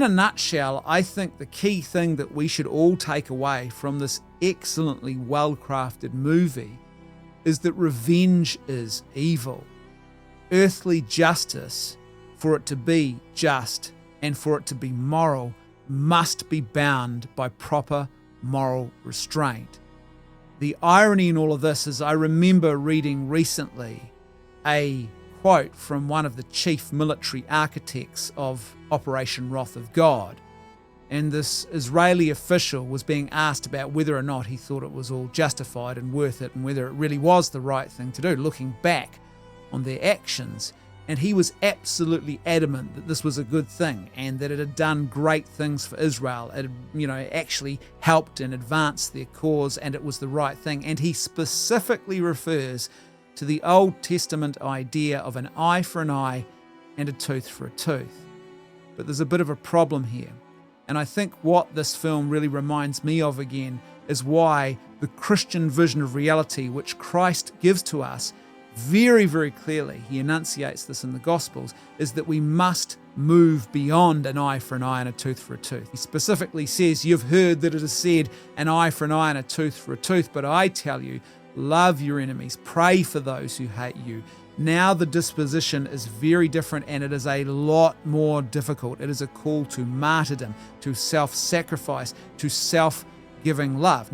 In a nutshell, I think the key thing that we should all take away from this excellently well-crafted movie is that revenge is evil. Earthly justice, for it to be just and for it to be moral, must be bound by proper moral restraint. The irony in all of this is I remember reading recently a quote from one of the chief military architects of Operation Wrath of God. And this Israeli official was being asked about whether or not he thought it was all justified and worth it and whether it really was the right thing to do, looking back on their actions. And he was absolutely adamant that this was a good thing and that it had done great things for Israel. It had, actually helped and advanced their cause, and it was the right thing. And he specifically refers to the Old Testament idea of an eye for an eye and a tooth for a tooth. But there's a bit of a problem here. And I think what this film really reminds me of again is why the Christian vision of reality, which Christ gives to us very, very clearly, he enunciates this in the Gospels, is that we must move beyond an eye for an eye and a tooth for a tooth. He specifically says, "You've heard that it is said, an eye for an eye and a tooth for a tooth, but I tell you, love your enemies, pray for those who hate you." Now the disposition is very different, and it is a lot more difficult. It is a call to martyrdom, to self-sacrifice, to self-giving love.